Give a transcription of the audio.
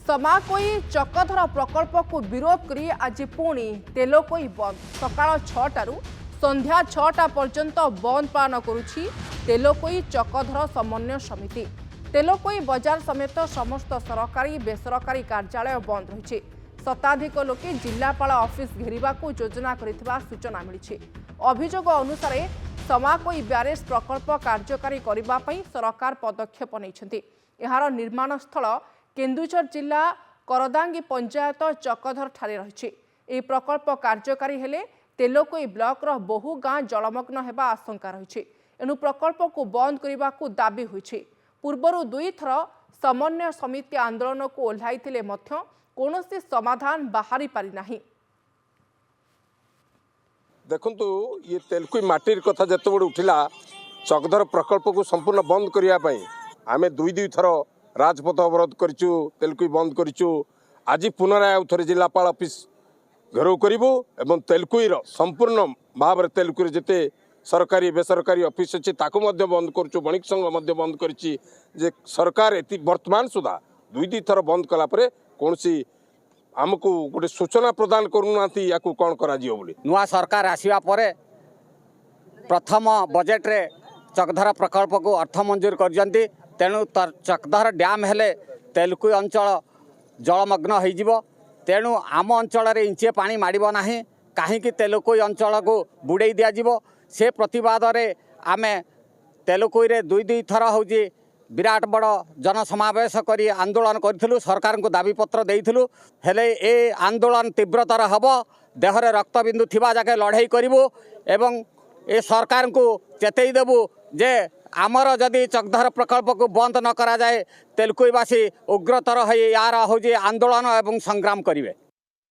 समाकोई चकधर प्रकल्प को विरोध करी आज पुणी तेलकोई बंद सकाळ 6टारू संध्या 6टा पर्यंत बंद पालन करुछि तेलकोई चकधर समन्वय समिति। तेलकोई बजार समेत समस्त सरकारी बेसरकारी कार्यालय बंद रही। शताधिक लोके जिलापाल ऑफिस घेरिबाकू योजना करिथिबा सूचना मिली। अभियोग अनुसार समाकोई ब्यारेज प्रकल्प कार्यकारी करबा पई सरकार पदक्षेप नैछन्ति। एहार निर्माण स्थल केन्दुझर जिला करदांगी पंचायत चकधर ठारे रही। यह प्रकल्प कार्यकारी हेले तेलकोई ब्लॉक रो बहु गाँ जलमग्न हेबा आशंका रही। एणु प्रकल्प को बंद करने को दाबी होइछि। पूर्वरु 2 थर समन्वय समिति आंदोलन को ओह्लाइथिले मध्य कौनसी समाधान बाहरी पारि नाही। देखंतु ये तेलकोई माटीर कथा जते बड़ उठिला चकधर प्रकल्प को संपूर्ण बंद करिया पई आमे 2 थर राजपथ अवरोध करिचु, तेलकोई बंद करिचु। आज पुनराय थरे जिलापाल ऑफिस घेराव करिवो एवं तेलकोईर संपूर्ण भाव में तेलकोई जेते सरकारी बेसरकारी ऑफिस अच्छे ताको मध्य बंद करुचु। बणिक संघ मध्य बंद करिछि जे सरकार एति वर्तमान सुधा 2 थर बंद कला परे कोनसी आमको गोटे सूचना प्रदान करूनाती या कौन करा जियो बोली। नुआ सरकार आसिया परे प्रथम बजेट रे चकधर प्रकल्प को अर्थ मंजूर करजंती। तेणु चकधर डैम हेले तेलकोई अंचल जलमग्न हो। तेणु आम अंचल रे इंचे पानी माड़ब ना कहीं तेलकोई अंचल को बुड़े दिज्व से प्रतिवाद रे आमे तेलकोई रे 2 थर हूँ विराट बड़ जनसमावेश करी आंदोलन करूँ। सरकार को दाबीपत्र देइथिलु हेले ए आंदोलन तीव्रतर हब। देहरे रक्तबिंदु थिबा जाके लड़ाई करूँ एवं ए सरकार को चेतई देबु जे आमर जदि चकधर प्रकल्प को बंद न करा जाए तेलकोईवासी उग्रतर हो यार हूँ आंदोलन एवं संग्राम करेंगे।